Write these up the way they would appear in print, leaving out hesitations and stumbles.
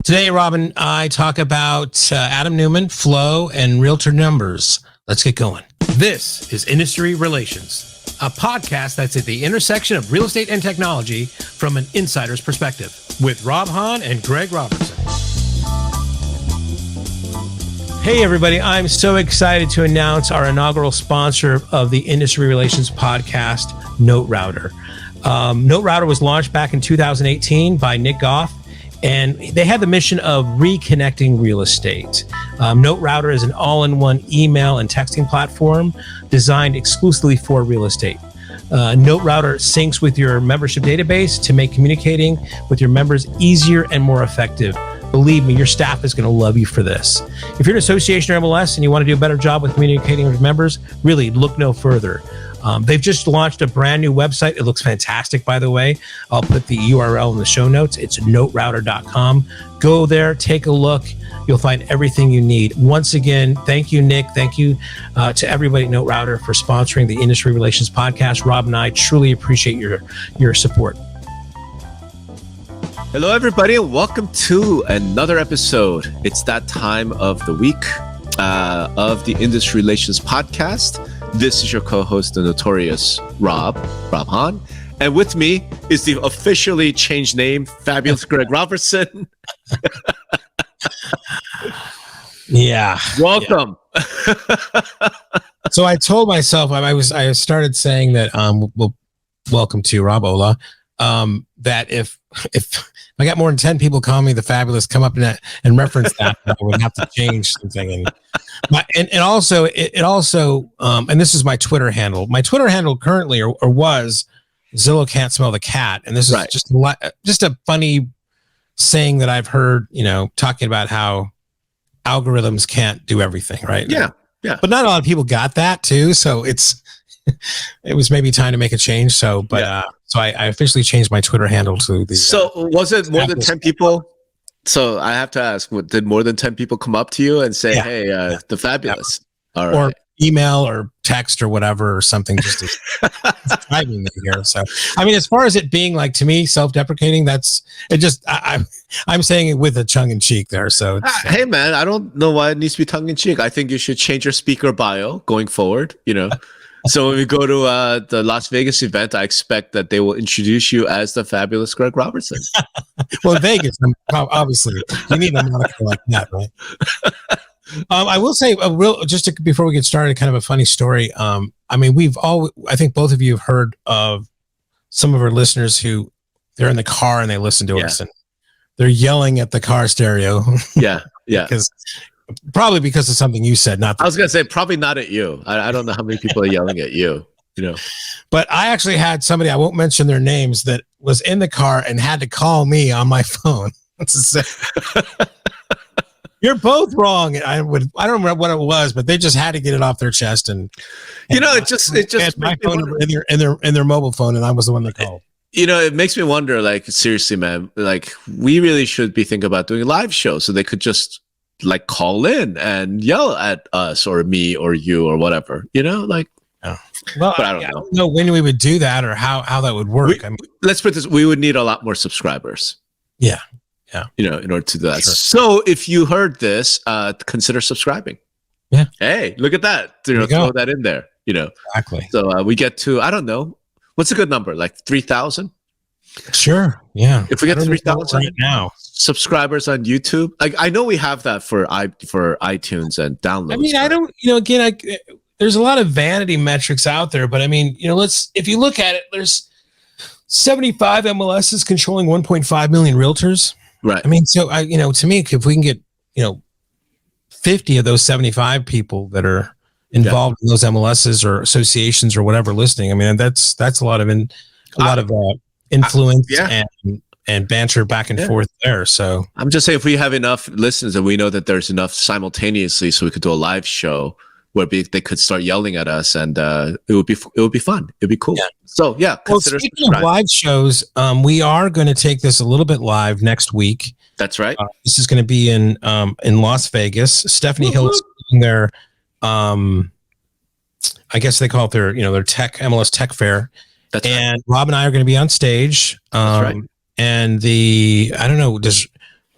Today, Rob and I talk about Adam Neumann, flow, and realtor numbers. Let's get going. This is Industry Relations, a podcast that's at the intersection of real estate and technology from an insider's perspective, with Rob Hahn and Greg Robertson. Hey, everybody. I'm so excited to announce our inaugural sponsor of the Industry Relations podcast, NoteRouter. NoteRouter was launched back in 2018 by Nick Goff, and they had the mission of reconnecting real estate. NoteRouter is an all-in-one email and texting platform designed exclusively for real estate. NoteRouter syncs with your membership database to make communicating with your members easier and more effective. Believe me, your staff is going to love you for this. If you're an association or MLS and you want to do a better job with communicating with members, really look no further. They've just launched a brand new website. It looks fantastic, by the way. I'll put the URL in the show notes. It's NoteRouter.com. Go there, take a look. You'll find everything you need. Once again, thank you, Nick. Thank you to everybody at NoteRouter for sponsoring the Industry Relations podcast. Rob and I truly appreciate your support. Hello, everybody, and welcome to another episode. It's that time of the week of the Industry Relations podcast. This is your co-host, the notorious Rob Hahn. And with me is the officially changed name, fabulous Greg Robertson. Yeah. Welcome. Yeah. So I told myself, I started saying that, welcome to Rob Ola, that if I got more than 10 people calling me the fabulous, come up and reference that, I would have to change something. And also, and this is my Twitter handle. My Twitter handle currently or was Zillow can't smell the cat. And this is right. just a funny saying that I've heard, talking about how algorithms can't do everything, right? Yeah. Yeah. But not a lot of people got that too. So it was maybe time to make a change. So I officially changed my Twitter handle to the. So was it more than 10 people? So I have to ask, did more than 10 people come up to you and say, "Hey, the fabulous," yeah. All or right. email or text or whatever or something just to driving me here. So I mean, as far as it being like to me self-deprecating, that's it. Just I'm saying it with a tongue in cheek there. So hey, man, I don't know why it needs to be tongue in cheek. I think you should change your speaker bio going forward. So when we go to the Las Vegas event, I expect that they will introduce you as the fabulous Greg Robertson. Well, Vegas, obviously, you need a moniker like that, right? I will say, before we get started, kind of a funny story. I mean, I think both of you have heard of some of our listeners who they're in the car and they listen to us and they're yelling at the car stereo. Yeah. Probably because of something you said. I was going to say, probably not at you. I don't know how many people are yelling at you, But I actually had somebody, I won't mention their names, that was in the car and had to call me on my phone to say, you're both wrong. And I don't remember what it was, but they just had to get it off their chest. And it just my phone in their mobile phone, and I was the one that called. It makes me wonder, like, seriously, man, like we really should be thinking about doing a live show so they could just like call in and yell at us or me or you or whatever, Well, but I don't know when we would do that or how that would work. Let's put this, we would need a lot more subscribers. Yeah. In order to do that. Sure. So if you heard this, consider subscribing. Yeah. Hey, look at that. Throw that in there, Exactly. So we get to, I don't know, what's a good number? Like 3,000? Sure. Yeah. If we get 3,000 right now subscribers on YouTube, like I know we have that for iTunes and downloads. I mean, I don't, again, there's a lot of vanity metrics out there, but I mean, if you look at it, there's 75 MLSs controlling 1.5 million realtors. Right. I mean, so to me, if we can get, 50 of those 75 people that are involved in those MLSs or associations or whatever listening, I mean, that's a lot of influence and banter back and forth there. So I'm just saying, if we have enough listeners and we know that there's enough simultaneously, so we could do a live show where they could start yelling at us, and it would be fun. It'd be cool. Yeah. So consider speaking of live shows, we are going to take this a little bit live next week. That's right. This is going to be in Las Vegas. Stephanie Hill is doing their, I guess they call it their MLS Tech Fair. That's and right. Rob and I are going to be on stage. That's right. And I don't know,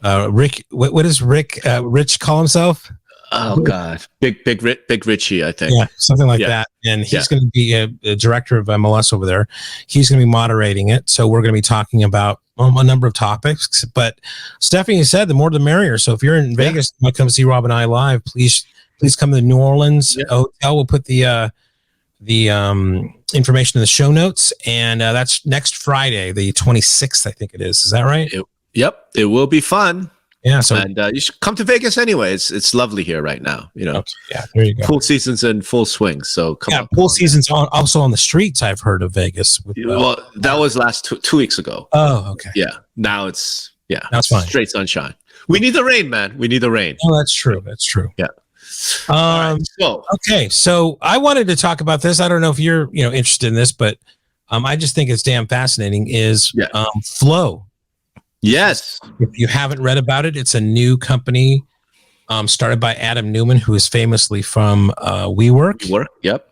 Rick. What does Rich call himself? Oh God, Big Richie, I think. Yeah, something like that. And he's going to be a director of MLS over there. He's going to be moderating it. So we're going to be talking about a number of topics. But Stephanie said, the more the merrier. So if you're in Vegas, you want to come see Rob and I live, please come to the New Orleans hotel. We'll put the information in the show notes, and that's next Friday, the 26th, I think it is. Is that right? It will be fun. Yeah, so and you should come to Vegas anyway. It's lovely here right now. Okay, yeah, there you go. Pool season's in full swing, so come on. Pool season's also on the streets. I've heard of Vegas. Well, that was last 2 weeks ago. Oh, okay. Yeah, now it's that's fine. Straight sunshine. We need the rain, man. We need the rain. Oh, that's true. That's true. Yeah. So I wanted to talk about this. I don't know if you're interested in this, but I just think it's damn fascinating. Is Flow. Yes. If you haven't read about it, it's a new company started by Adam Neumann, who is famously from WeWork. Yep.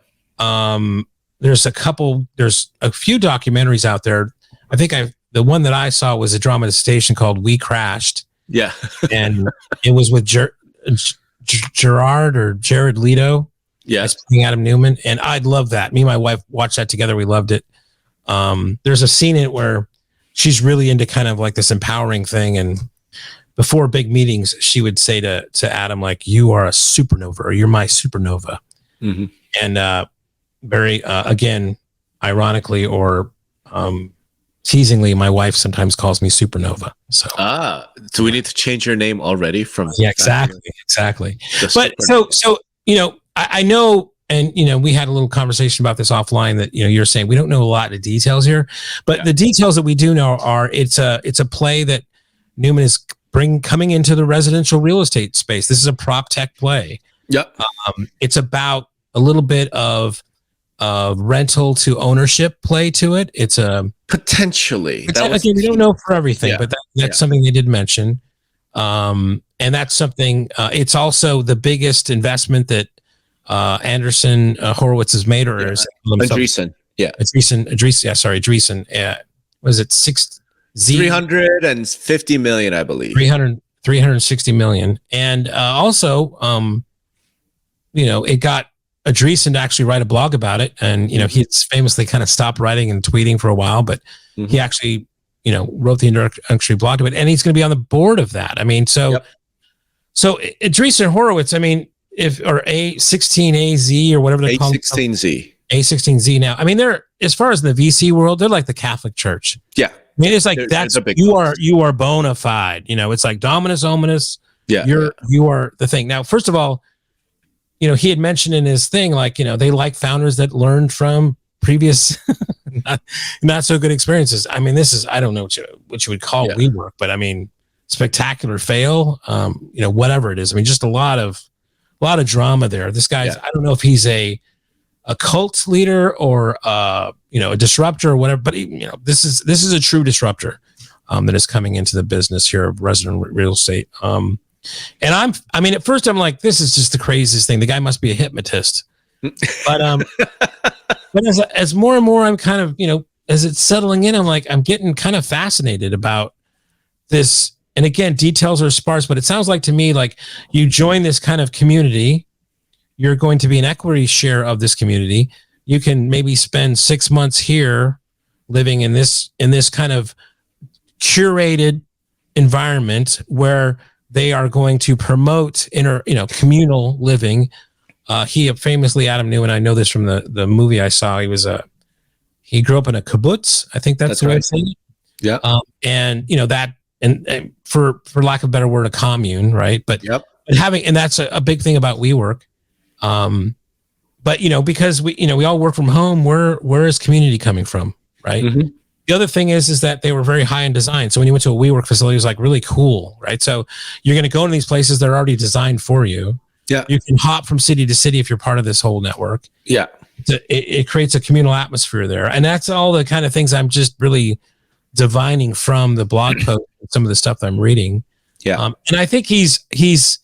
There's a few documentaries out there. I think the one that I saw was a dramatization called We Crashed. Yeah. And it was with Jared Leto. Yes. Adam Neumann. And I'd love that. Me and my wife watched that together. We loved it. There's a scene in it where she's really into kind of like this empowering thing. And before big meetings, she would say to Adam, like, you are a supernova, or you're my supernova. Mm-hmm. And very, again, ironically or teasingly, my wife sometimes calls me supernova. So we need to change your name already from. Yeah, exactly. But so, I know, and, we had a little conversation about this offline that, you're saying we don't know a lot of details here, but the details that we do know are it's a play that Neumann is coming into the residential real estate space. This is a prop tech play. Yep. It's about a little bit of rental to ownership play to it. It's a potentially. Again, we don't know for everything, but that's something they did mention. And that's something, it's also the biggest investment that Andreessen Horowitz has made, or is Andreessen. Yeah. Andreessen. Yeah. Sorry. Andreessen. Was it 350 million, I believe. 360 million. And also, it got Andreessen to actually write a blog about it. And, he's famously kind of stopped writing and tweeting for a while, but he actually, wrote the introductory blog to it, and he's going to be on the board of that. I mean, so Andreessen Horowitz, or A16AZ or whatever they're called. A16Z. A16Z now. I mean, they're, as far as in the VC world, they're like the Catholic Church. Yeah. I mean, it's like you are bona fide. It's like Dominus Ominous. Yeah. You are the thing. Now, first of all, he had mentioned in his thing, like, they like founders that learned from previous not so good experiences. I mean, this is, I don't know what you would call WeWork, but I mean, spectacular fail, whatever it is. I mean, just a lot of drama there. This guy's, I don't know if he's a cult leader or a disruptor or whatever, but this is a true disruptor that is coming into the business here of resident real estate. And at first I'm like, this is just the craziest thing. The guy must be a hypnotist. But but as more and more I'm kind of, as it's settling in, I'm like, I'm getting kind of fascinated about this. And again, details are sparse, but it sounds like to me, like, you join this kind of community, you're going to be an equity share of this community. You can maybe spend 6 months here living in this kind of curated environment where they are going to promote communal living. He famously, Adam Neumann, I know this from the movie I saw. He grew up in a kibbutz. I think that's the way I say it. Yeah. And that, and for lack of a better word, a commune, right? But and that's a big thing about WeWork. But because we all work from home, where is community coming from, right? Mm-hmm. The other thing is that they were very high in design. So when you went to a WeWork facility, it was like really cool, right? So you're going to go to these places that are already designed for you. Yeah. You can hop from city to city if you're part of this whole network. Yeah. It creates a communal atmosphere there. And that's all the kind of things I'm just really divining from the blog post and some of the stuff I'm reading. Yeah. And I think he's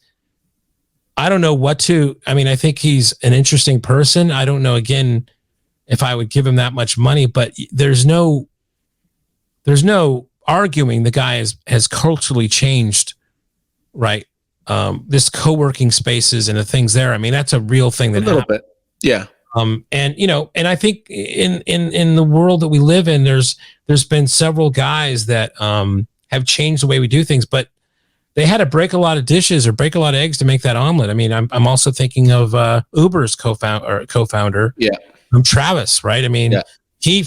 I don't know what to, I think he's an interesting person. I don't know, again, if I would give him that much money, but there's no arguing the guy has culturally changed, right? This co-working spaces and the things there. I mean, that's a real thing that a little happened. bit. Yeah. And and I think in the world that we live in, there's been several guys that have changed the way we do things, but they had to break a lot of dishes or break a lot of eggs to make that omelet. I mean, I'm also thinking of Uber's co-founder, Travis, right? I mean, he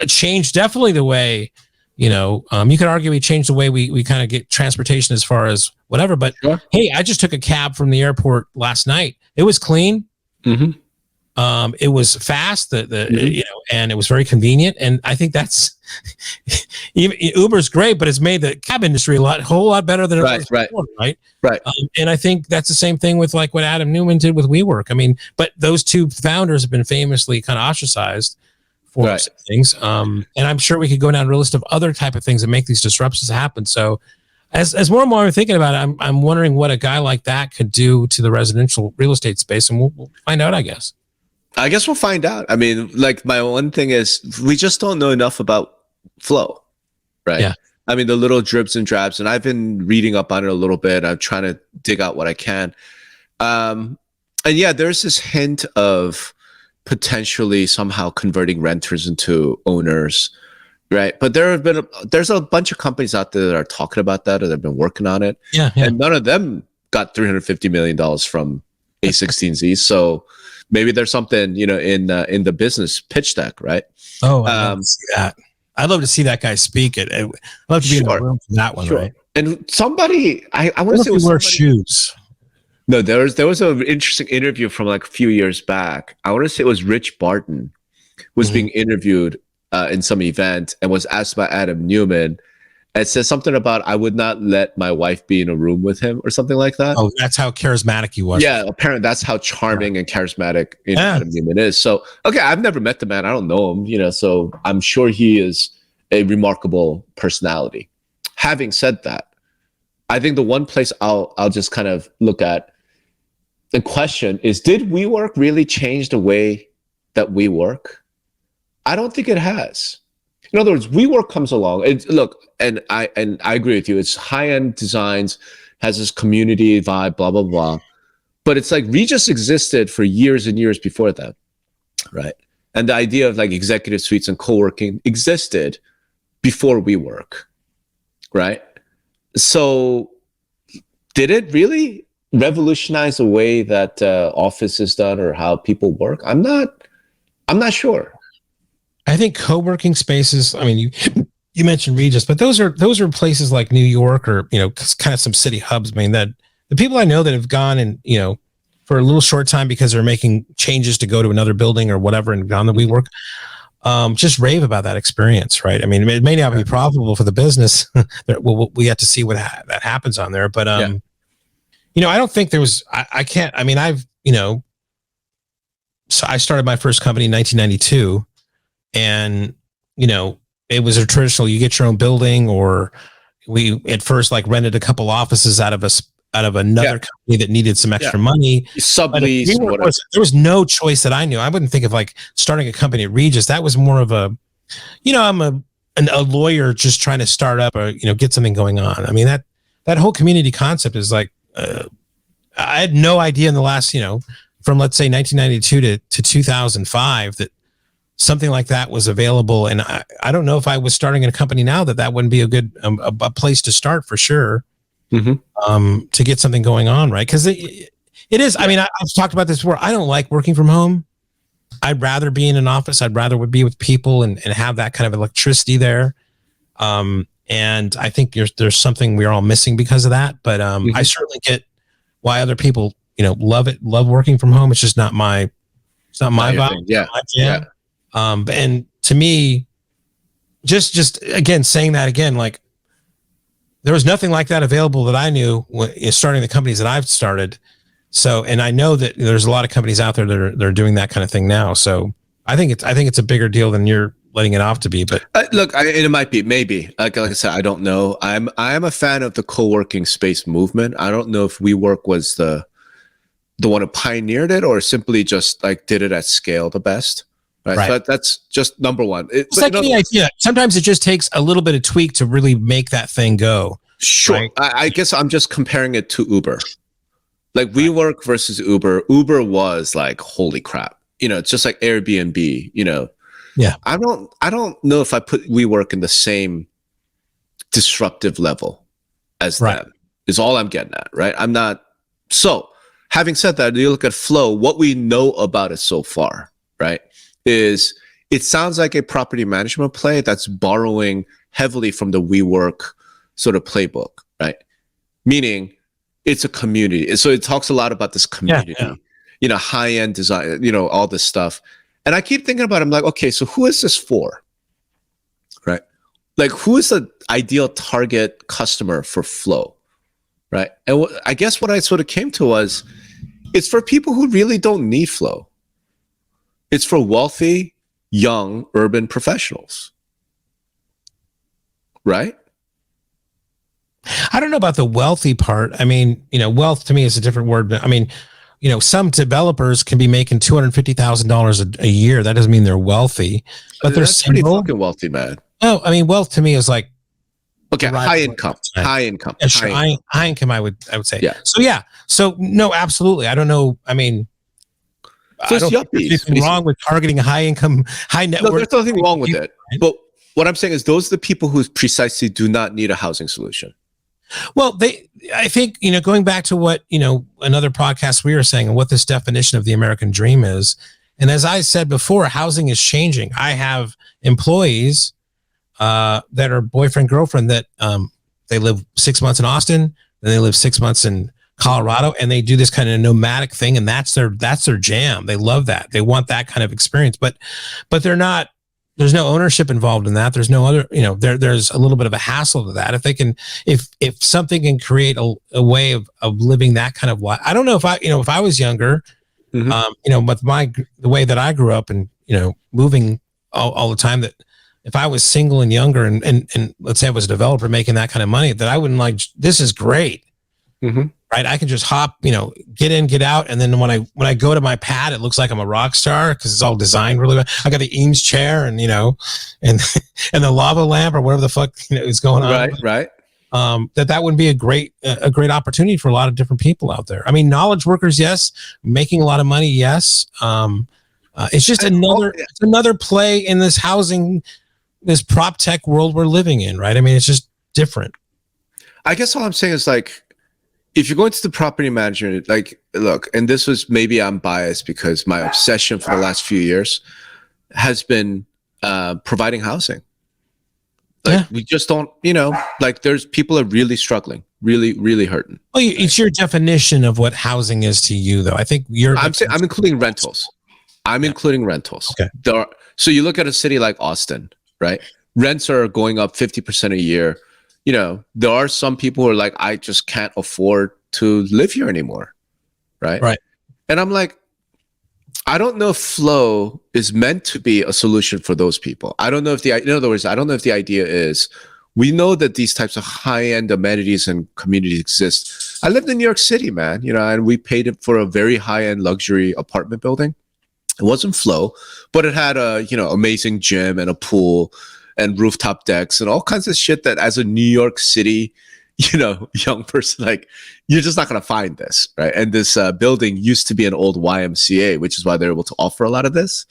changed definitely the way, you could argue he changed the way we kind of get transportation as far as whatever. But hey, I just took a cab from the airport last night. It was clean. Mm-hmm. It was fast, and it was very convenient. And I think that's even Uber's great, but it's made the cab industry a whole lot better than it was before, right? And I think that's the same thing with like what Adam Neumann did with WeWork. I mean, but those two founders have been famously kind of ostracized for things. And I'm sure we could go down a list of other type of things that make these disruptions happen. So as more and more I'm thinking about it, I'm wondering what a guy like that could do to the residential real estate space, and we'll find out, I guess. I guess we'll find out. I mean, like my one thing is we just don't know enough about flow, right? Yeah. I mean, the little dribs and drabs, and I've been reading up on it a little bit. I'm trying to dig out what I can. And yeah, there's this hint of potentially somehow converting renters into owners, right? But there's a bunch of companies out there that are talking about that or they've been working on it. Yeah. And none of them got $350 million from A16Z. So maybe there's something, in the business pitch deck, right? Oh, I'd love to see that. I'd love to see that guy speak it. I'd love to be in the room for that one, right? And somebody, I want to say, wear shoes. No, there was an interesting interview from like a few years back. I want to say it was Rich Barton was being interviewed in some event and was asked by Adam Neumann. It says something about, I would not let my wife be in a room with him or something like that. Oh, that's how charismatic he was. Yeah, apparently that's how charming and charismatic Adam Neumann is. So, okay, I've never met the man. I don't know him, so I'm sure he is a remarkable personality. Having said that, I think the one place I'll just kind of look at the question is, did WeWork really change the way that we work? I don't think it has. In other words, WeWork comes along. And I agree with you. It's high-end designs, has this community vibe, blah, blah, blah. But it's like Regus existed for years and years before that, right? And the idea of like executive suites and co-working existed before WeWork, right? So did it really revolutionize the way that office is done or how people work? I'm not sure. I think co-working spaces, I mean, you mentioned Regus, but those are places like New York or, kind of some city hubs. I mean, that the people I know that have gone and, for a little short time because they're making changes to go to another building or whatever and gone to WeWork, just rave about that experience, right? I mean, it may not be profitable for the business. We have to see what that happens on there. But, I don't think there was, so I started my first company in 1992. And, it was a traditional, you get your own building, or we at first like rented a couple offices out of another company that needed some extra money. Sublease. There was no choice that I knew. I wouldn't think of like starting a company at Regus. That was more of a, I'm a lawyer just trying to start up or, get something going on. I mean, that whole community concept is like, I had no idea in the last, from let's say 1992 to 2005 that something like that was available. And I don't know if I was starting a company now that wouldn't be a good a place to start for sure. To get something going on, right? Because it is. I mean, I've talked about this before. I don't like working from home. I'd rather be in an office. I'd rather be with people and have that kind of electricity there. And I think there's something we're all missing because of that. But I certainly get why other people love working from home. It's just not my vibe. Yeah. And to me, just again, saying that again, like there was nothing like that available that I knew starting the companies that I've started. So, and I know that there's a lot of companies out there that are doing that kind of thing now. So I think it's a bigger deal than you're letting it off to be. But look, it might be, maybe like I said, I don't know. I'm a fan of the co-working space movement. I don't know if WeWork was the one who pioneered it or simply just like did it at scale the best. right? So that's just number one. It's like any idea. Sometimes it just takes a little bit of tweak to really make that thing go. Sure. Right? I guess I'm just comparing it to Uber. Like WeWork versus Uber. Uber was like, holy crap. It's just like Airbnb, Yeah. I don't know if I put WeWork in the same disruptive level as them, is all I'm getting at, right? I'm not. So having said that, you look at Flow, what we know about it so far, right, is it sounds like a property management play that's borrowing heavily from the WeWork sort of playbook, right? Meaning it's a community. So it talks a lot about this community, high-end design, all this stuff. And I keep thinking about it, I'm like, okay, so who is this for, right? Like, who is the ideal target customer for Flow, right? And I guess what I sort of came to was, it's for people who really don't need Flow. It's for wealthy, young, urban professionals, right? I don't know about the wealthy part. I mean, wealth to me is a different word. But I mean, some developers can be making $250,000 a year. That doesn't mean they're wealthy, but they're pretty fucking wealthy, man. No, I mean, wealth to me is like, okay, high income. Yeah, sure. High income, I would say. Yeah. So no, absolutely. I don't know. I mean, so I don't think there's anything wrong with targeting a high income, high net worth. No, there's nothing wrong with it. But what I'm saying is, those are the people who precisely do not need a housing solution. Well, I think, going back to what, another podcast we were saying and what this definition of the American dream is. And as I said before, housing is changing. I have employees that are boyfriend, girlfriend that they live 6 months in Austin, then they live 6 months in Colorado, and they do this kind of nomadic thing. And that's their jam. They love that. They want that kind of experience, but they're not. There's no ownership involved in that. There's no other, there's a little bit of a hassle to that. If something can create a way of living that kind of life, I don't know if I was younger, but the way that I grew up and, moving all the time, that if I was single and younger and let's say I was a developer making that kind of money, that I wouldn't like, this is great. Mm-hmm. Right. I can just hop, get in, get out. And then when I go to my pad, it looks like I'm a rock star because it's all designed really well. I got the Eames chair and, and the lava lamp or whatever the fuck, is going on. Right. That would be a great opportunity for a lot of different people out there. I mean, knowledge workers, yes. Making a lot of money, yes. It's just another play in this housing, this prop tech world we're living in, right? I mean, it's just different. I guess all I'm saying is, like, if you're going to the property management, like, look, and this was, maybe I'm biased because my obsession for the last few years has been providing housing. Like, we just don't, like, there's people are really struggling, really, really hurting. Well, it's your definition of what housing is to you, though. I think I'm including rentals. Including rentals. Okay. So you look at a city like Austin, right? Rents are going up 50% a year. There are some people who are like, I just can't afford to live here anymore. Right. Right. And I'm like, I don't know if Flow is meant to be a solution for those people. I don't know if in other words, I don't know if the idea is, we know that these types of high-end amenities and communities exist. I lived in New York City, man, and we paid for a very high-end luxury apartment building. It wasn't Flow, but it had a, amazing gym and a pool and rooftop decks and all kinds of shit that, as a New York City, young person, like, you're just not going to find this, right? And this building used to be an old YMCA, which is why they're able to offer a lot of this.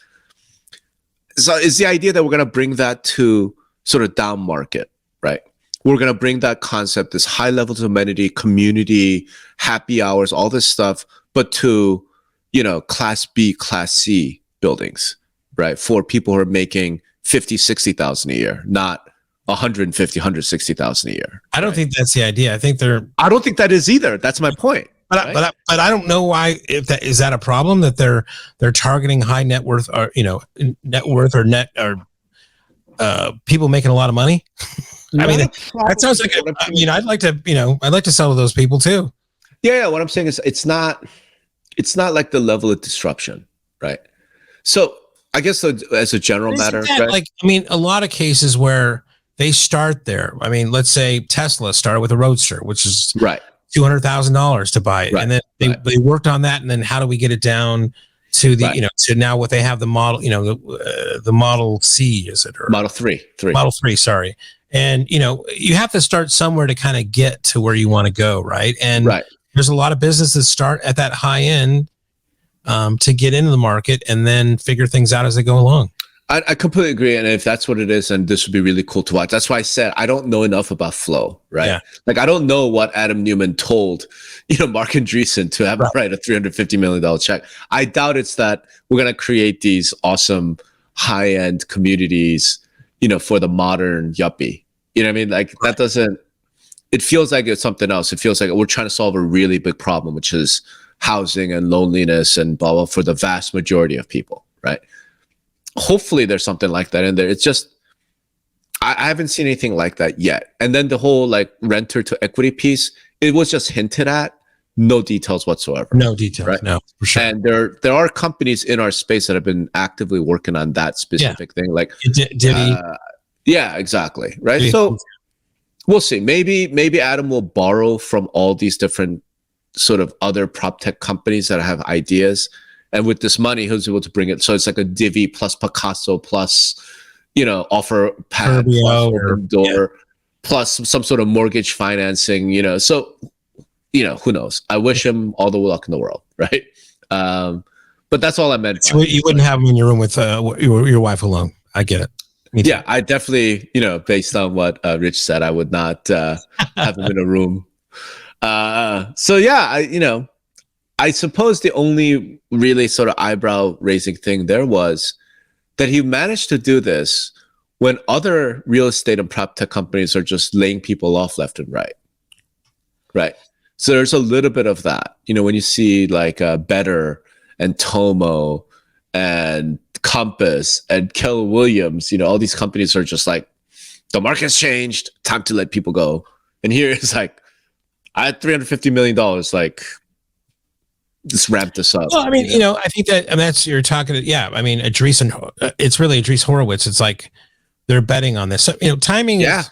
So is the idea that we're going to bring that to sort of down market, right? We're going to bring that concept, this high levels of amenity, community, happy hours, all this stuff, but to, class B, class C buildings, right? For people who are making 50, 60,000 a year, not 150, 160,000 a year. I don't think that's the idea. I don't think that is either. That's my point. But I don't know why, if that is that a problem, that they're targeting high net worth or, net worth or net or people making a lot of money. I mean, that sounds like, I'd like to sell to those people too. Yeah. What I'm saying is it's not like the level of disruption, right? So I guess as a general matter, right? Like, a lot of cases where they start there. I mean, let's say Tesla started with a Roadster, which is right. $200,000 to buy it. Right. And then they worked on that. And then how do we get it down to the, Right. to now what they have the model, the Model C, is it? Or Model 3. Model 3, sorry. And, you have to start somewhere to kind of get to where you want to go, right? And Right. there's a lot of businesses start at that high end to get into the market and then figure things out as they go along. I completely agree. And if that's what it is, then this would be really cool to watch. That's why I said I don't know enough about flow, right? Yeah. Like I don't know what Adam Neumann told, Mark Andreessen to have him write a $350 million check. I doubt it's that we're going to create these awesome high-end communities, for the modern yuppie. You know what I mean? Like that doesn't, it feels like it's something else. It feels like we're trying to solve a really big problem, which is housing and loneliness and blah, blah, for the vast majority of people, right? Hopefully there's something like that in there. It's just, I haven't seen anything like that yet. And then the whole like renter to equity piece, it was just hinted at, no details whatsoever. No details, right? No, for sure. And there are companies in our space that have been actively working on that specific thing. Like Divvy. Yeah, exactly. Right. Divvy. So we'll see. Maybe Adam will borrow from all these different sort of other prop tech companies that have ideas. And with this money, he's able to bring it. So it's like a Divvy plus Picasso plus, offer pad plus Opendoor plus some sort of mortgage financing, So, who knows? I wish him all the luck in the world, right? But that's all I meant. So you wouldn't have him in your room with your wife alone. I get it. Yeah, I definitely, based on what Rich said, I would not have him in a room. So yeah, I suppose the only really sort of eyebrow raising thing there was that he managed to do this when other real estate and prop tech companies are just laying people off left and right. Right. So there's a little bit of that, when you see like Better and Tomo and Compass and Keller Williams, all these companies are just like, the market's changed, time to let people go. And here it's like, I had $350 million, like, just ramp this up. Well, I mean, I think that's, you're talking to, it's really Andreessen Horowitz. It's like they're betting on this. So, timing is,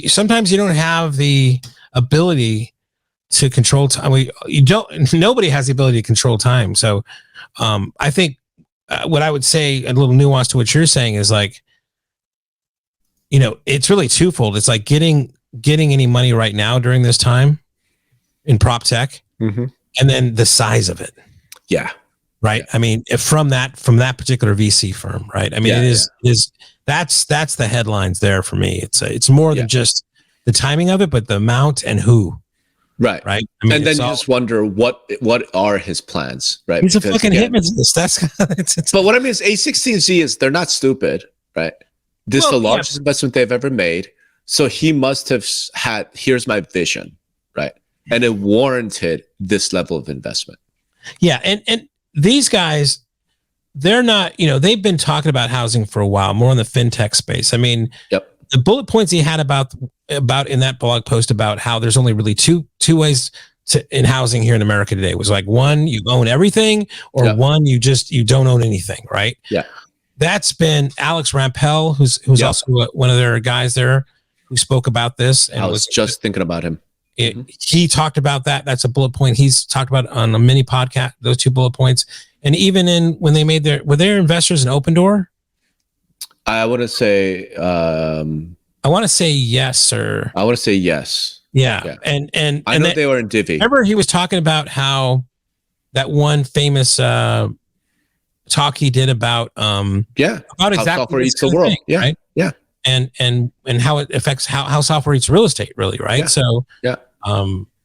sometimes you don't have the ability to control time. Nobody has the ability to control time. So I think what I would say, a little nuance to what you're saying is like, it's really twofold. It's like getting any money right now during this time in prop tech. Mm-hmm. And then the size of it. Yeah. Right. I mean, from that particular VC firm, right? I mean, that's the headlines there for me. It's more than just the timing of it, but the amount and who. Right. Right. I mean, and then you just wonder what are his plans, right? He's a fucking hypnotist. But what I mean is A16Z is, they're not stupid, right? This is the largest investment they've ever made. So he must have had, here's my vision, right? And it warranted this level of investment. Yeah. And these guys, they're not, they've been talking about housing for a while, more in the fintech space. I mean, the bullet points he had about in that blog post about how there's only really two ways in housing here in America today was like, one, you own everything, or one, you don't own anything. Right. Yeah. That's been Alex Rampell, who's also one of their guys there who spoke about this. And I was just thinking about him. He talked about that. That's a bullet point he's talked about on a mini podcast, those two bullet points. And even when they made were there investors in Opendoor? I want to say yes, sir. I want to say yes. Yeah. And I know they were in Divvy. Remember he was talking about how that one famous talk he did about about exactly how software eats the world. Yeah. Right? Yeah. And how it affects how software eats real estate, really, right? Yeah. So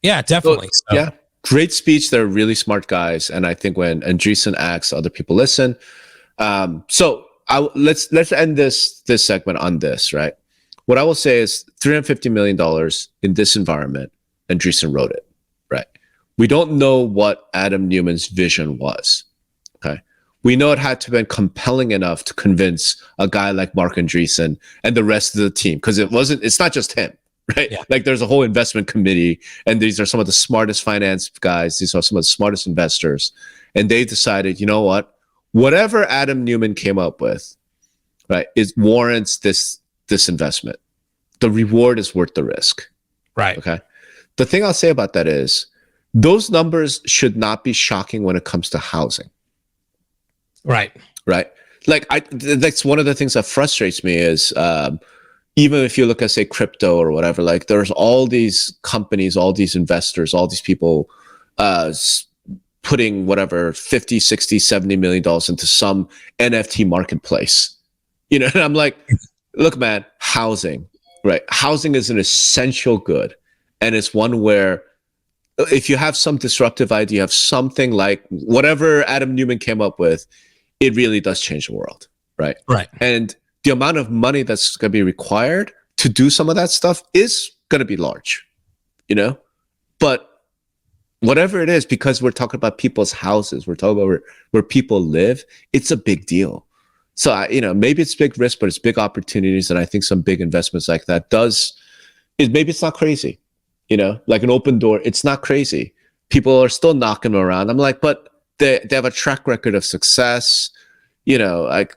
definitely. Yeah. Great speech. They're really smart guys. And I think when Andreessen asks, other people listen. So let's end this segment on this, right? What I will say is $350 million in this environment, Andreessen wrote it, right? We don't know what Adam Neumann's vision was, okay? We know it had to have been compelling enough to convince a guy like Mark Andreessen and the rest of the team, because it's not just him, right? Yeah. Like there's a whole investment committee, and these are some of the smartest finance guys. These are some of the smartest investors. And they decided, you know what? Whatever Adam Neumann came up with, right, warrants this investment. The reward is worth the risk. Right. Okay. The thing I'll say about that is those numbers should not be shocking when it comes to housing. Right. Right. Like that's one of the things that frustrates me is even if you look at, say, crypto or whatever, like there's all these companies, all these investors, all these people putting whatever 50, 60, 70 million dollars into some NFT marketplace. You know, and I'm like, look, man, housing, right? Housing is an essential good. And it's one where if you have some disruptive idea, you have something like whatever Adam Neumann came up with, it really does change the world, right? Right. And the amount of money that's going to be required to do some of that stuff is going to be large, you know? But whatever it is, because we're talking about people's houses, we're talking about where people live, it's a big deal. So, maybe it's big risk, but it's big opportunities. And I think some big investments like that maybe it's not crazy, like an Opendoor, it's not crazy. People are still knocking around. I'm like, but they have a track record of success, like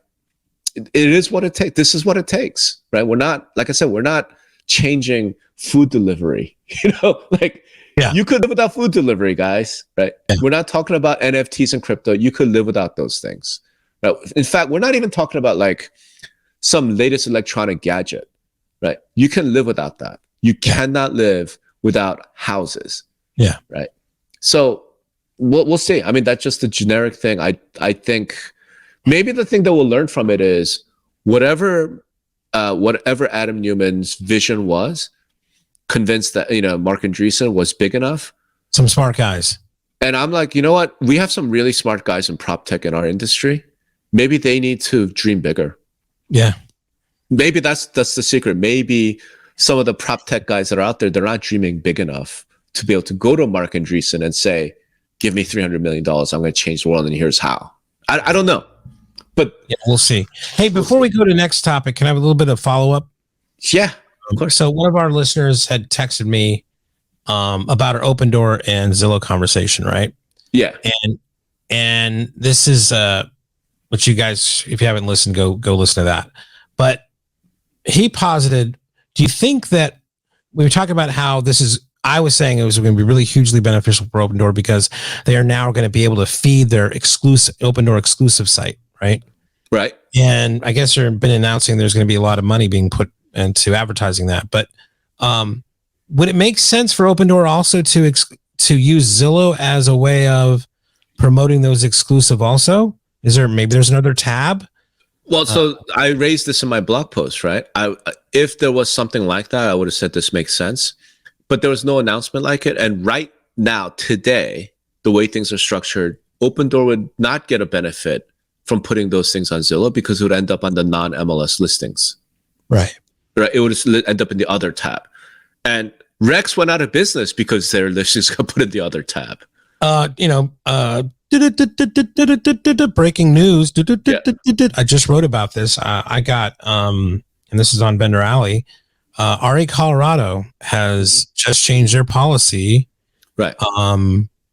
it is what it takes. This is what it takes, right? We're not, like I said, we're not changing food delivery, you could live without food delivery, guys, right? Yeah. We're not talking about NFTs and crypto. You could live without those things, right? In fact, we're not even talking about like some latest electronic gadget, right? You can live without that. You cannot live without houses. Yeah. Right. So we'll see. I mean, that's just a generic thing. I think maybe the thing that we'll learn from it is whatever Adam Neumann's vision was, convinced that, Mark Andreessen was big enough. Some smart guys. And I'm like, you know what? We have some really smart guys in prop tech in our industry. Maybe they need to dream bigger. Yeah. Maybe that's the secret. Maybe some of the prop tech guys that are out there, they're not dreaming big enough to be able to go to Mark Andreessen and say, give me $300 million. I'm going to change the world. And here's how. I don't know, but yeah, we'll see. Hey, before we go to the next topic, can I have a little bit of follow-up? Yeah, of course. So one of our listeners had texted me about our Opendoor and Zillow conversation, right? Yeah. And this is what you guys, if you haven't listened, go listen to that. But he posited, do you think that we were talking about how I was saying it was going to be really hugely beneficial for Opendoor because they are now going to be able to feed their Opendoor exclusive site, right? Right. And I guess they've been announcing there's going to be a lot of money being put into advertising that. But would it make sense for Opendoor also to use Zillow as a way of promoting those exclusive also? There's another tab? Well, so I raised this in my blog post, right? If there was something like that, I would have said this makes sense. But there was no announcement like it. And right now, today, the way things are structured, Opendoor would not get a benefit from putting those things on Zillow because it would end up on the non-MLS listings. Right. Right. It would end up in the other tab. And Rex went out of business because their listings got put in the other tab. Breaking news. I just wrote about this. I got, and this is on Vendor Alley. RA Colorado has just changed their policy, right?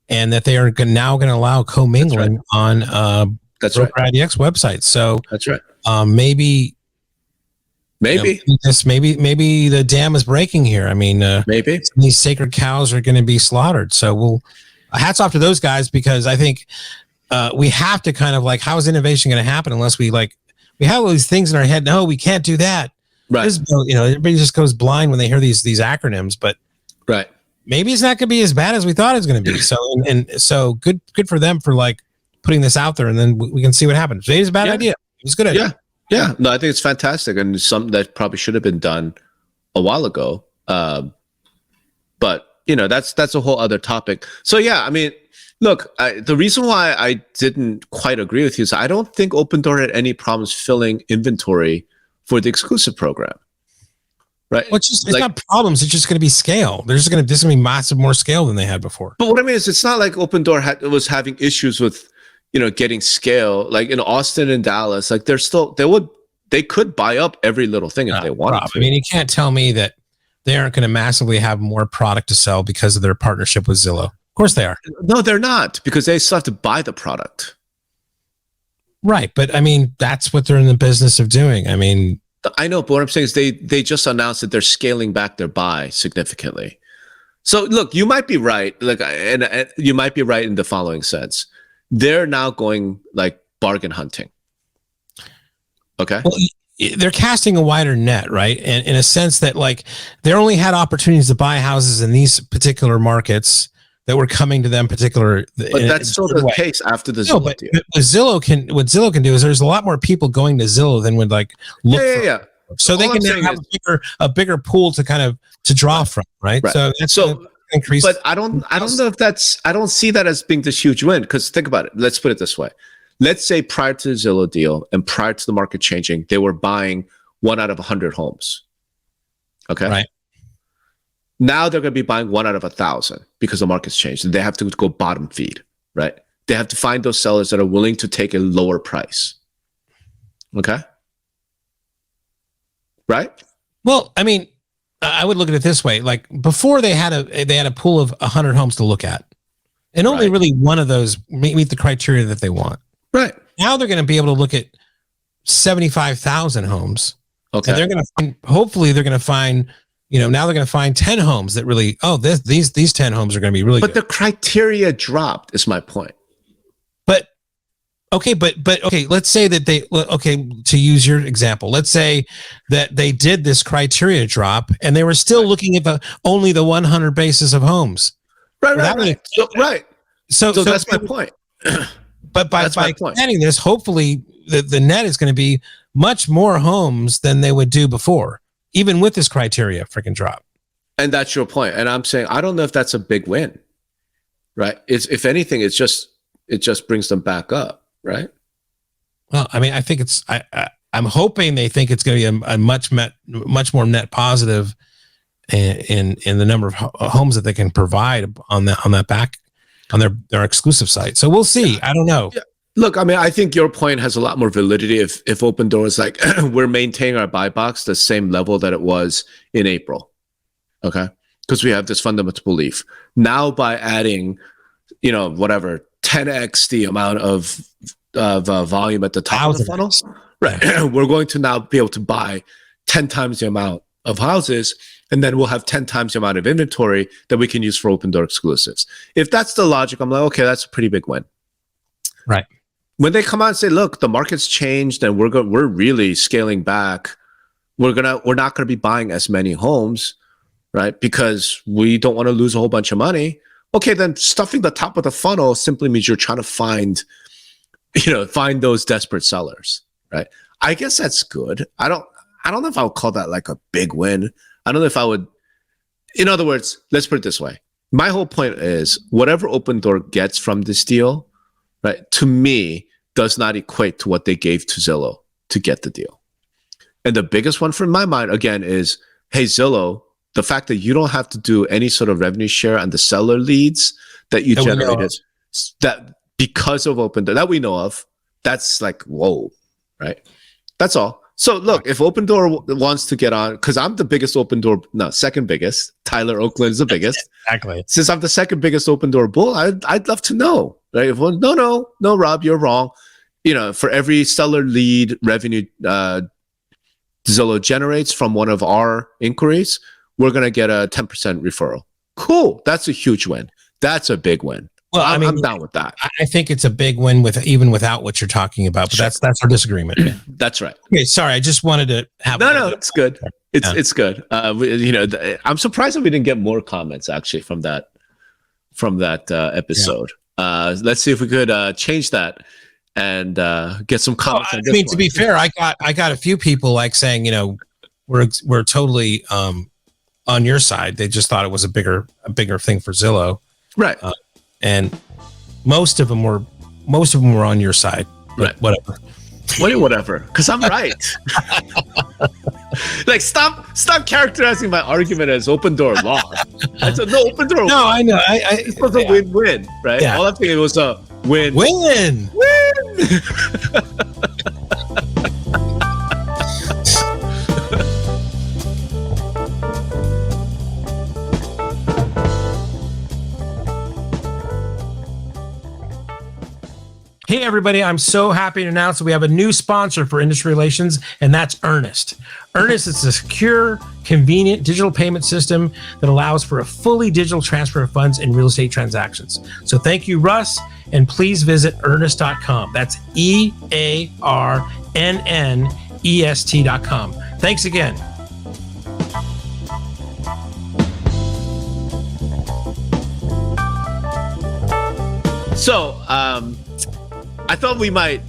And that they are now going to allow commingling on that's right. IDX websites. So that's right. Maybe the dam is breaking here. I mean, maybe these sacred cows are going to be slaughtered. So hats off to those guys because I think we have to kind of like, how is innovation going to happen unless we have all these things in our head? No, we can't do that. Right. Everybody just goes blind when they hear these acronyms, but right. Maybe it's not going to be as bad as we thought it was going to be. So, so good for them for like putting this out there and then we can see what happens. Today's a bad idea. It was a good idea. Yeah. No, I think it's fantastic. And something that probably should have been done a while ago. But that's a whole other topic. So yeah, I mean, look, the reason why I didn't quite agree with you is I don't think Opendoor had any problems filling inventory for the exclusive program, right? Well, it's not problems. It's just going to be scale. This is going to be massive more scale than they had before. But what I mean is, it's not like Opendoor was having issues with, getting scale. Like in Austin and Dallas, like they could buy up every little thing if they wanted to. I mean, you can't tell me that they aren't going to massively have more product to sell because of their partnership with Zillow. Of course they are. No, they're not, because they still have to buy the product. Right, but I mean, that's what they're in the business of doing. I mean, I know, but what I'm saying is they just announced that they're scaling back their buy significantly. So look, you might be right. Like, and you might be right in the following sense. They're now going like bargain hunting. Okay. Well, they're casting a wider net, right? And in a sense that like they only had opportunities to buy houses in these particular markets that were coming to them particular. But that's still the case after the Zillow deal. What Zillow can do is there's a lot more people going to Zillow than would like look for. So they can have a bigger pool to kind of to draw from, right? So that's increase. But I don't know if I don't see that as being this huge win, because think about it. Let's put it this way. Let's say prior to the Zillow deal and prior to the market changing, they were buying 1 out of 100 homes. Okay. Right. Now they're going to be buying 1 out of 1,000 because the market's changed. They have to go bottom feed, right? They have to find those sellers that are willing to take a lower price. Okay. Right. Well, I mean, I would look at it this way: like before, they had a pool of 100 homes to look at, and only really one of those meet the criteria that they want. Right. Now they're going to be able to look at 75,000 homes. Okay. And they're going to hopefully they're going to find, now they're going to find 10 homes that really, these 10 homes are going to be really good. But the criteria dropped is my point. But okay, let's say that to use your example, let's say that they did this criteria drop and they were still looking at only the 100 basis of homes. Right. So that's my point. But by expanding this, hopefully the net is going to be much more homes than they would do before, even with this criteria freaking drop. And that's your point. And I'm saying, I don't know if that's a big win, right? If anything, it just brings them back up, right? Well, I mean, I think I'm hoping they think it's going to be a much more net positive in the number of homes that they can provide on their exclusive site. So we'll see. I don't know. Yeah. Look, I mean, I think your point has a lot more validity if Opendoor is like, we're maintaining our buy box the same level that it was in April. Okay. Because we have this fundamental belief. Now by adding, 10x the amount of volume at the top of the funnel, right? We're going to now be able to buy 10 times the amount of houses, and then we'll have 10 times the amount of inventory that we can use for Opendoor exclusives. If that's the logic, I'm like, okay, that's a pretty big win. Right. When they come out and say, look, the market's changed and we're really scaling back, we're not going to be buying as many homes, right? Because we don't want to lose a whole bunch of money. Okay, then stuffing the top of the funnel simply means you're trying to find those desperate sellers, right? I guess that's good. I don't know if I would call that like a big win. I don't know if I would. In other words, let's put it this way. My whole point is whatever Opendoor gets from this deal, right, to me, does not equate to what they gave to Zillow to get the deal. And the biggest one from my mind, again, is, hey, Zillow, the fact that you don't have to do any sort of revenue share on the seller leads that you generated, that because of Opendoor, that we know of, that's like, whoa, right? That's all. So look, if Opendoor wants to get on, because I'm the biggest second biggest. Tyler Oakland is the biggest. Exactly. Since I'm the second biggest Opendoor bull, I'd love to know. Right? If no, Rob, you're wrong. For every seller lead revenue Zillow generates from one of our inquiries, we're gonna get a 10% referral. Cool. That's a huge win. That's a big win. Well, I'm down with that. I think it's a big win even without what you're talking about, but that's our disagreement. That's right. Okay, sorry. I just wanted to have. No, it's good. It's good. I'm surprised that we didn't get more comments actually from that episode. Yeah. Let's see if we could change that and get some comments. Well, to be fair, I got a few people like saying, we're totally on your side. They just thought it was a bigger thing for Zillow, right? And most of them were on your side, right? Whatever, because I'm right. Like, stop characterizing my argument as Opendoor law. I said no, Opendoor. No, I know. It was a win-win, right? Yeah. All I'm thinking was a win. Win. Hey, everybody. I'm so happy to announce that we have a new sponsor for industry relations, and that's Earnest. Earnest is a secure, convenient digital payment system that allows for a fully digital transfer of funds in real estate transactions. So thank you, Russ, and please visit earnest.com. That's EARNNEST.com. Thanks again. So, I thought we might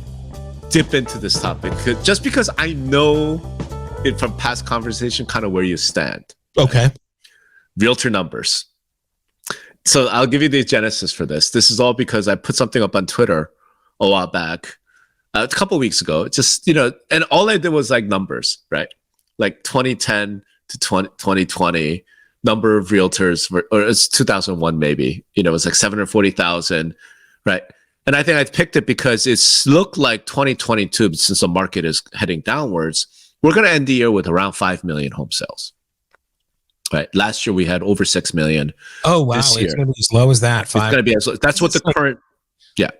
dip into this topic just because I know it from past conversation kind of where you stand. Okay. Realtor numbers. So I'll give you the genesis for this. This is all because I put something up on Twitter a while back, a couple of weeks ago. Just, and all I did was like numbers, right? Like 2010 to 2020, number of realtors, or it's 2001 maybe, it was like 740,000, right? And I think I picked it because it's looked like 2022, since the market is heading downwards, we're going to end the year with around 5 million home sales. Right. Last year we had over 6 million. Oh, wow. It's going to be as low as that. It's going to be as low. That's what the current. Yeah.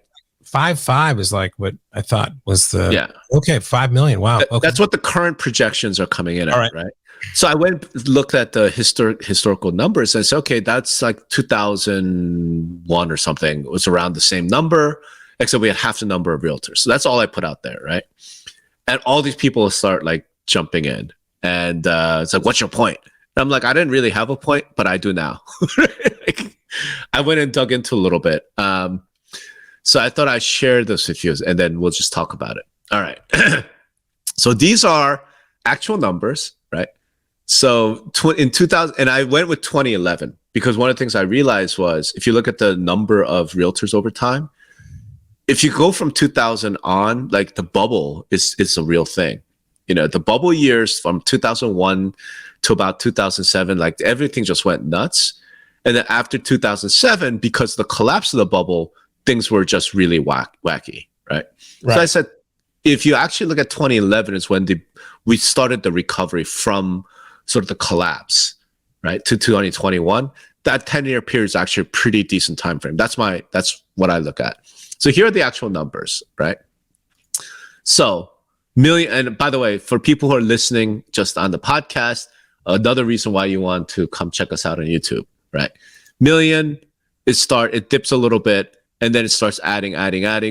5.5 is like what I thought was the. Yeah. Okay. 5 million. Wow. Okay. That's what the current projections are coming in at. All right. So I looked at the historical numbers and said, okay, that's like 2001 or something. It was around the same number, except we had half the number of realtors. So that's all I put out there, right? And all these people start like jumping in, and it's like, what's your point? And I'm like, I didn't really have a point, but I do now. I went and dug into a little bit. So I thought I'd share this with you, and then we'll just talk about it. All right. So these are actual numbers, right? So in 2000, and I went with 2011 because one of the things I realized was if you look at the number of realtors over time, if you go from 2000 on, like the bubble is a real thing. The bubble years from 2001 to about 2007, like everything just went nuts. And then after 2007, because of the collapse of the bubble, things were just really wacky, right? So I said, if you actually look at 2011 is when we started the recovery from sort of the collapse, right, to 2021. That 10-year period is actually a pretty decent time frame. That's what I look at. So here are the actual numbers, right? So million, and by the way, for people who are listening just on the podcast, another reason why you want to come check us out on YouTube, right? Million, it dips a little bit, and then it starts adding.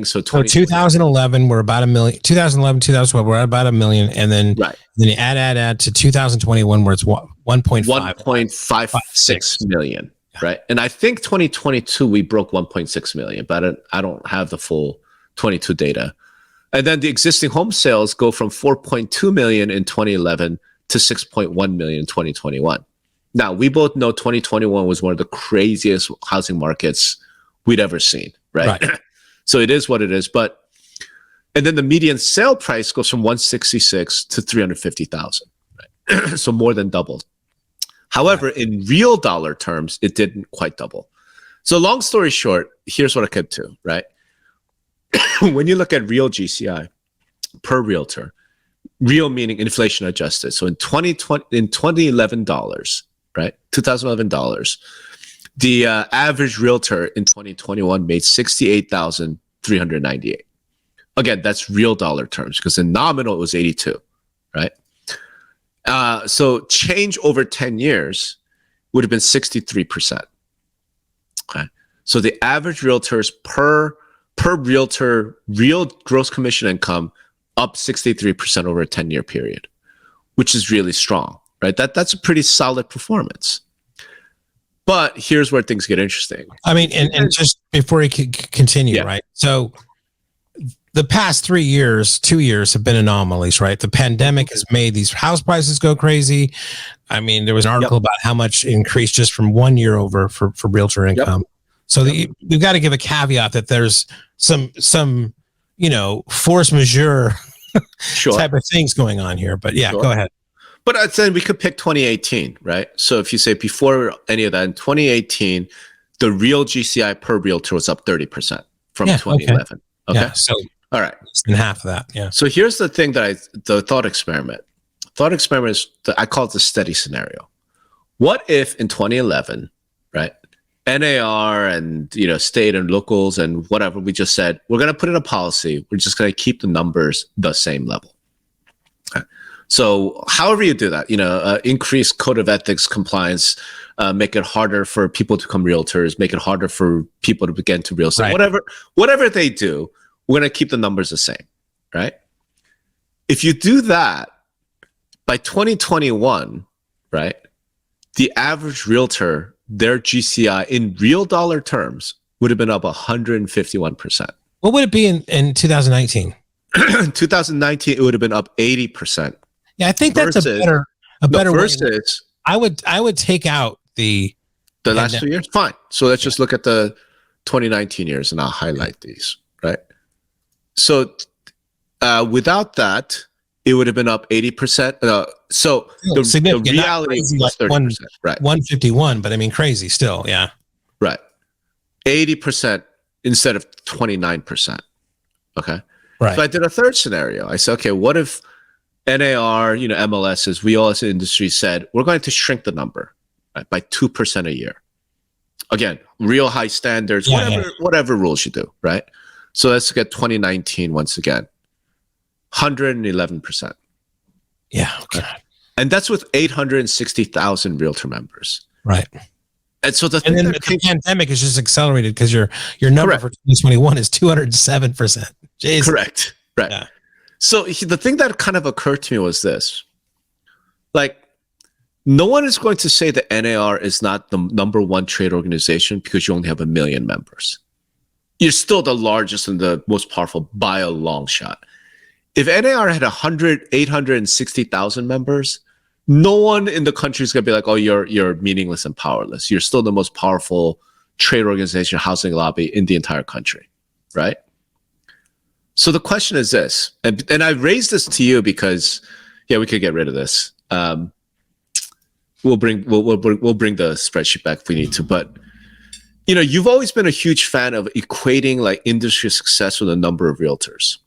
So 2011, we're about a million. 2011, 2012, we're at about a million, and then then you add to 2021, where it's 1.56 million, right? And I think 2022 we broke 1.6 million, but I don't have the full 22 data. And then the existing home sales go from 4.2 million in 2011 to 6.1 million in 2021. Now we both know 2021 was one of the craziest housing markets we'd ever seen, right? So it is what it is. And then the median sale price goes from 166 to 350,000, right? So more than doubled. However, in real dollar terms, it didn't quite double. So long story short, here's what I came to, right? When you look at real GCI per realtor, real meaning inflation adjusted. So in 2011 dollars, right? 2011 dollars. The average realtor in 2021 made $68,398. Again, that's real dollar terms because in nominal it was 82, right? So change over 10 years would have been 63%. Okay, so the average realtors per realtor real gross commission income up 63% over a 10-year period, which is really strong, right? That's a pretty solid performance. But here's where things get interesting. I mean, and just before you continue, right? So the past 2 years have been anomalies, right? The pandemic has made these house prices go crazy. I mean, there was an article about how much increase just from 1 year over for realtor income. So we've got to give a caveat that there's some force majeure type of things going on here. But go ahead. But then we could pick 2018, right? So if you say before any of that, in 2018, the real GCI per realtor was up 30% from 2011. Okay. Yeah, so all right. Less than half of that. Yeah. So here's the thing the thought experiment. Thought experiment is, I call it the steady scenario. What if in 2011, right, NAR and state and locals and whatever, we just said we're going to put in a policy. We're just going to keep the numbers the same level. Okay. So however you do that, increase code of ethics compliance, make it harder for people to become realtors, make it harder for people to get into real estate, right. whatever they do, we're going to keep the numbers the same, right? If you do that, by 2021, right, the average realtor, their GCI in real dollar terms would have been up 151%. What would it be in 2019? 2019, it would have been up 80%. Yeah, I think that's a better versus way. I would take out the last 2 years. Fine. So let's just look at the 2019 years, and I'll highlight these. Right. So without that, it would have been up 80%. So the reality was 30%. Right. 151, but I mean crazy still. Yeah. Right. 80% instead of 29%. Okay. Right. So I did a third scenario. I said, okay, what if NAR, MLSs, we all as an industry said, we're going to shrink the number, right, by 2% a year. Again, real high standards, whatever rules you do, right? So let's get 2019 once again, 111%. Yeah. Okay. And that's with 860,000 realtor members. Right. And so the pandemic is just accelerated because your number correct. For 2021 is 207%. Jeez. Correct. Right. Yeah. So the thing that kind of occurred to me was this. Like, no one is going to say that NAR is not the number one trade organization because you only have 1 million members. You're still the largest and the most powerful by a long shot. If NAR had 860,000 members, no one in the country is going to be like, oh, you're meaningless and powerless. You're still the most powerful trade organization, housing lobby in the entire country, right? So the question is this, and I raised this to you because, we could get rid of this. We'll bring the spreadsheet back if we need to. But you've always been a huge fan of equating like industry success with a number of realtors,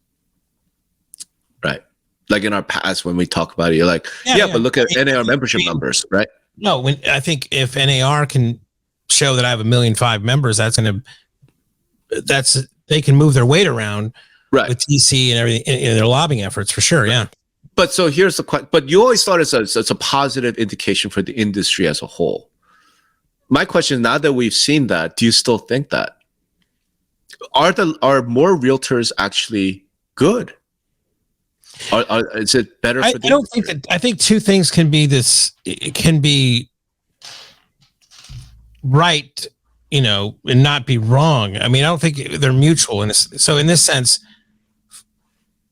right? Like in our past when we talk about it, you're like, but look at NAR membership numbers, right? No, I think if NAR can show that I have 1.5 million members, they can move their weight around. Right. With TC and everything in their lobbying efforts for sure. Yeah. But so here's the question. But you always thought it's a positive indication for the industry as a whole. My question is, now that we've seen that, do you still think that? Are more realtors actually good? Is it better for the I don't think that. I think two things can be this. It can be right, and not be wrong. I mean, I don't think they're mutual. So in this sense,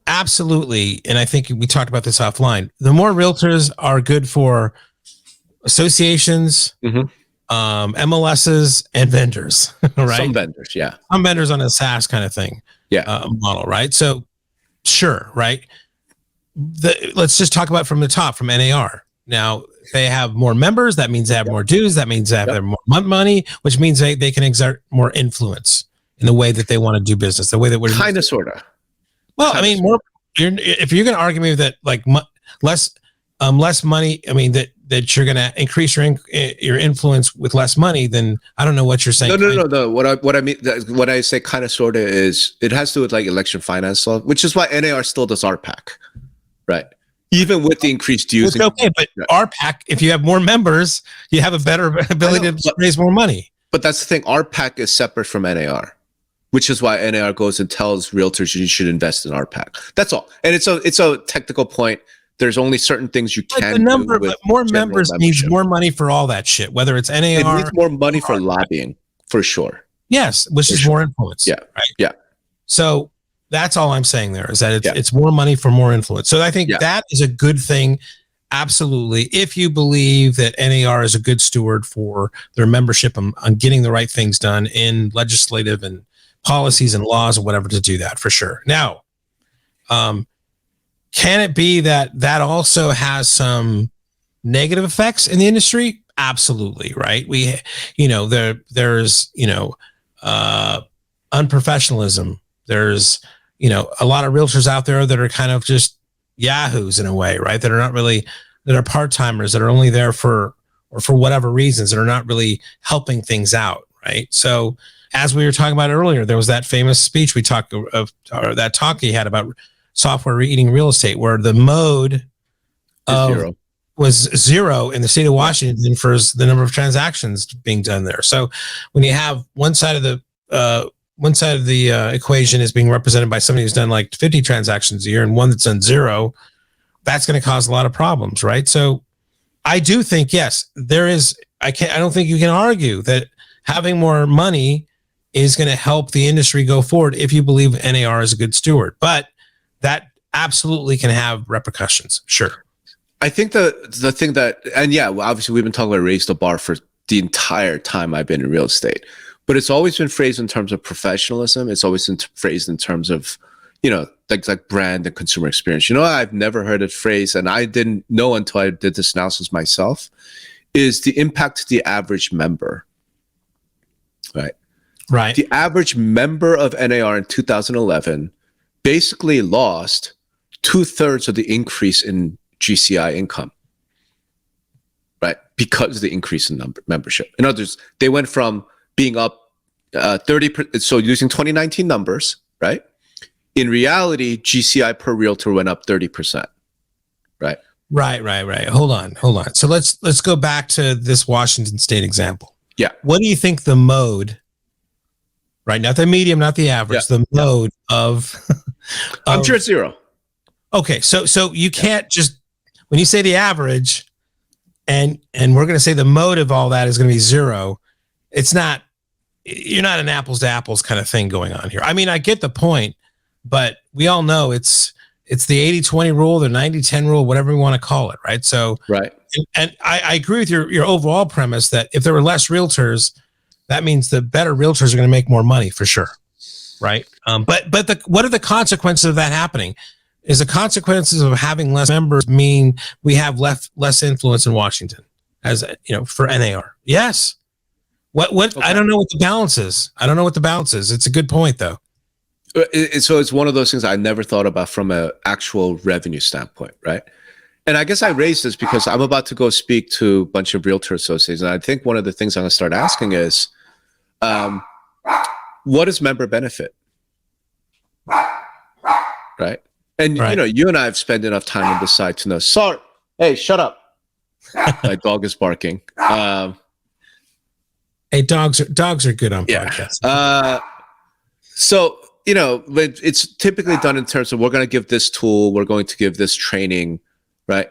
absolutely. And I think we talked about this offline. The more realtors are good for associations, MLSs, and vendors, right? Some vendors, yeah. Some vendors on a SaaS kind of thing, model, right? So, sure, right? Let's just talk about from the top, from NAR. Now, they have more members. That means they have more dues. That means they have more money, which means they can exert more influence in the way that they want to do business. The way that we're kind of, sort of. Well, I mean, if you're going to argue me that like less money, I mean that you're going to increase your influence with less money, then I don't know what you're saying. No. What I mean, what I say, kind of, sort of, is it has to do with like election finance law, which is why NAR still does RPAC, right? Even with the increased dues. It's okay, but RPAC, if you have more members, you have a better ability to raise more money. But that's the thing. RPAC is separate from NAR. Which is why NAR goes and tells realtors you should invest in RPAC. That's all. And it's a technical point. There's only certain things you can do. But more members means more money for all that shit, whether it's NAR. It needs more money for lobbying, for sure. Yes, which is more influence. Yeah. Right. Yeah. So that's all I'm saying there is that it's more money for more influence. So I think that is a good thing. Absolutely. If you believe that NAR is a good steward for their membership on getting the right things done in legislative and policies and laws and whatever to do that, for sure. Now, can it be that also has some negative effects in the industry? Absolutely. Right. There's unprofessionalism. There's, a lot of realtors out there that are kind of just yahoos in a way, right? That are part-timers, that are only there for whatever reasons, that are not really helping things out. right? So as we were talking about earlier, there was that famous speech we talked of, or that talk he had about software eating real estate, where the mode was zero in the state of Washington for the number of transactions being done there. So when you have one side of the equation is being represented by somebody who's done like 50 transactions a year and one that's done zero, that's going to cause a lot of problems, right? So I do think, yes, there is. I don't think you can argue that having more money is going to help the industry go forward if you believe NAR is a good steward. But that absolutely can have repercussions. Sure. I think the thing that, and yeah, well, obviously we've been talking about raise the bar for the entire time I've been in real estate, but it's always been phrased in terms of professionalism. It's always been phrased in terms of, things like brand and consumer experience. I've never heard it phrased, and I didn't know until I did this analysis myself, is the impact to the average member, right? Right. The average member of NAR in 2011 basically lost 2/3 of the increase in GCI income, right? Because of the increase in membership. In other words, they went from being up 30%, so using 2019 numbers, right? In reality, GCI per realtor went up 30%, right? Right. Hold on. So let's go back to this Washington State example. Yeah. What do you think the mode, right? Not the medium, not the average, the mode of I'm sure it's zero. Okay, so you can't just, when you say the average, and we're going to say the mode of all that is going to be zero, you're not an apples to apples kind of thing going on here. I mean, I get the point, but we all know it's the 80-20 rule, the 90-10 rule, whatever we want to call it, right? So, right. And I agree with your overall premise that if there were less realtors, that means the better realtors are going to make more money for sure, right? But what are the consequences of that happening? Is the consequences of having less members mean we have less influence in Washington, as for NAR? Yes. What? Okay. I don't know what the balance is. It's a good point, though. So it's one of those things I never thought about from an actual revenue standpoint, right? And I guess I raised this because I'm about to go speak to a bunch of realtor associates, and I think one of the things I'm going to start asking is, what is member benefit, right? And you and I have spent enough time on this side to know. Sorry, hey, shut up! My dog is barking. Hey, dogs are good on podcasts. So it's typically done in terms of, we're going to give this tool, we're going to give this training, right?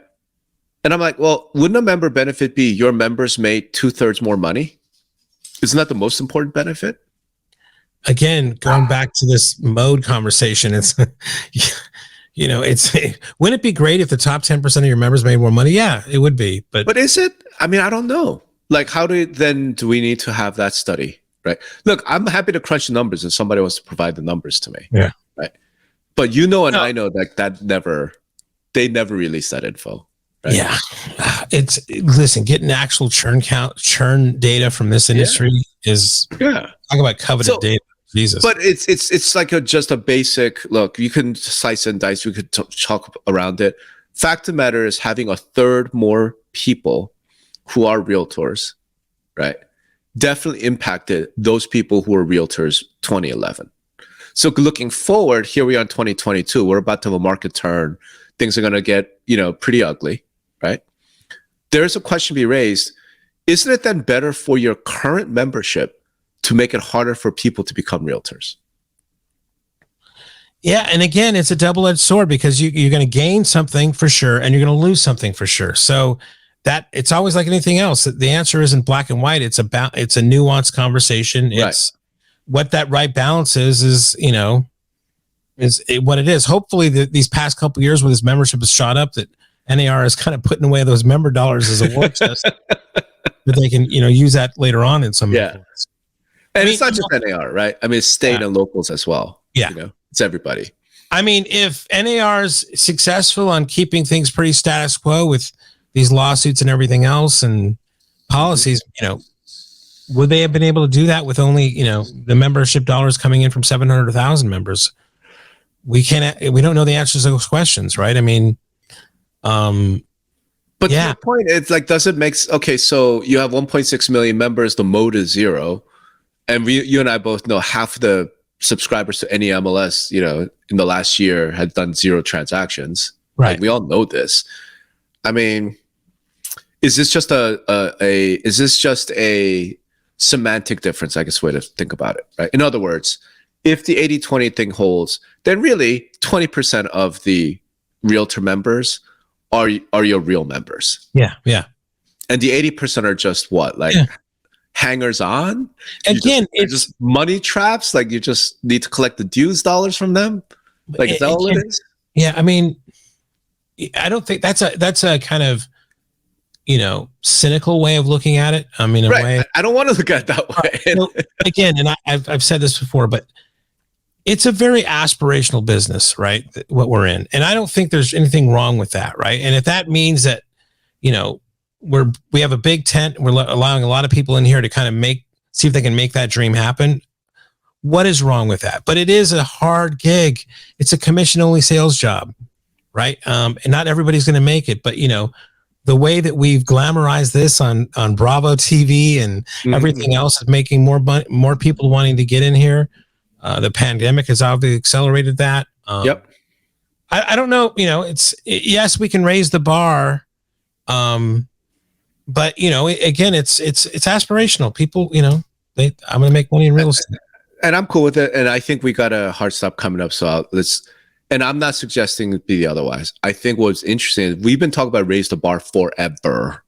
And I'm like, well, wouldn't a member benefit be your members made 2/3 more money? Isn't that the most important benefit? Again, going back to this mode conversation, it's wouldn't it be great if the top 10% of your members made more money? Yeah, it would be. But is it? I mean, I don't know. Like, how do we need to have that study, right? Look, I'm happy to crunch the numbers if somebody wants to provide the numbers to me. Yeah. Right. But I know they never released that info. Right? Yeah. Getting actual churn data from this industry is talk about coveted data. Jesus. But it's like just a basic look. You can slice and dice. We could talk around it. Fact of the matter is, having 1/3 more people who are realtors, right, definitely impacted those people who were realtors 2011. So looking forward, here we are in 2022. We're about to have a market turn. Things are going to get pretty ugly, right? There's a question to be raised. Isn't it then better for your current membership to make it harder for people to become realtors? Yeah, and again, it's a double-edged sword, because you're going to gain something for sure, and you're going to lose something for sure. So that it's always like anything else. The answer isn't black and white. It's a nuanced conversation. It's what that right balance is what it is. Hopefully, these past couple of years where this membership has shot up, that NAR is kind of putting away those member dollars as a war chest, that they can use that later on in some. Yeah. And it's not just NAR, right? I mean, it's state and locals as well. Yeah. It's everybody. I mean, if NAR is successful on keeping things pretty status quo with these lawsuits and everything else and policies, would they have been able to do that with only, the membership dollars coming in from 700 to 1,000 members? We don't know the answers to those questions, right? I mean, but to your point, it's like, does it make, okay, so you have 1.6 million members, the mode is zero. And you and I both know half the subscribers to any MLS, in the last year had done 0 transactions. Right. Like, we all know this. I mean, is this just a semantic difference, I guess, way to think about it, right? In other words, if the 80-20 thing holds, then really 20% of the Realtor members are your real members. Yeah. And the 80% are just what? Like hangers on? Again, it's just money traps? Like, you just need to collect the dues dollars from them? Like, is that all it is? Yeah, I mean, I don't think that's a kind of, cynical way of looking at it. I mean, in a way, I don't want to look at it that way. So, again, and I've said this before, but it's a very aspirational business, right? What we're in, and I don't think there's anything wrong with that, right? And if that means that, we have a big tent, we're allowing a lot of people in here to kind of see if they can make that dream happen. What is wrong with that? But it is a hard gig. It's a commission-only sales job, right? And not everybody's going to make it, but the way that we've glamorized this on Bravo TV and everything else is making more people wanting to get in here. The pandemic has obviously accelerated that. Yep. I don't know. Yes, we can raise the bar, but again, it's aspirational. People, I'm going to make money in real estate, and I'm cool with it. And I think we got a hard stop coming up, so and I'm not suggesting it be otherwise. I think what's interesting is we've been talking about raise the bar forever.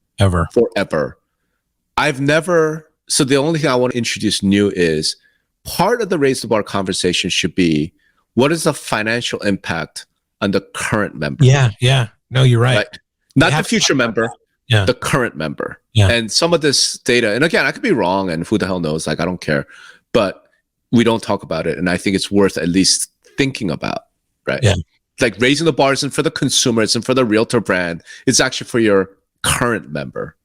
I've never. So the only thing I want to introduce new is part of the raise the bar conversation should be, what is the financial impact on the current member? Yeah. No, you're right. Not the future member, the current member. Yeah. And some of this data, and again, I could be wrong, and who the hell knows? Like, I don't care. But we don't talk about it, and I think it's worth at least thinking about. Right. Yeah. Like, raising the bar isn't for the consumer, it's for the Realtor brand. It's actually for your current member.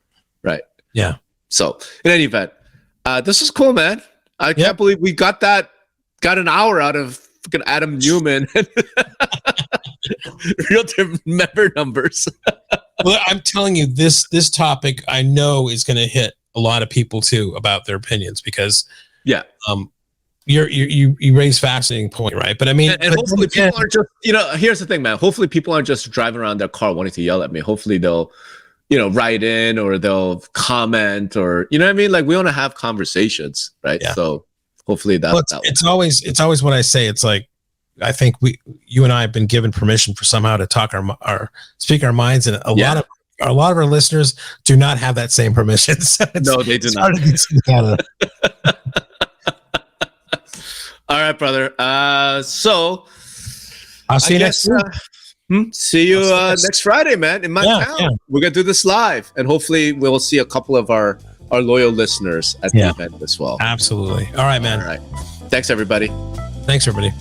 Right. Yeah. So in any event, this is cool, man. I can't believe we got an hour out of fucking Adam Neumann and Realtor member numbers. Well, I'm telling you, this topic I know is going to hit a lot of people too about their opinions, because you raise fascinating point, right? But I mean, and hopefully people aren't just, here's the thing, man. Hopefully people aren't just driving around their car wanting to yell at me. Hopefully they'll, write in, or they'll comment, or, you know what I mean? Like, we want to have conversations, right? Yeah. So hopefully it's always what I say. It's like, I think you and I have been given permission for somehow to talk speak our minds, and a lot of our listeners do not have that same permission. So no, they do not. All right, brother. So I'll see you next week. See you next Friday, man, in my town. Yeah. We're gonna do this live, and hopefully we'll see a couple of our loyal listeners at the event as well. Absolutely. All right, man. All right. Thanks, everybody. Thanks, everybody.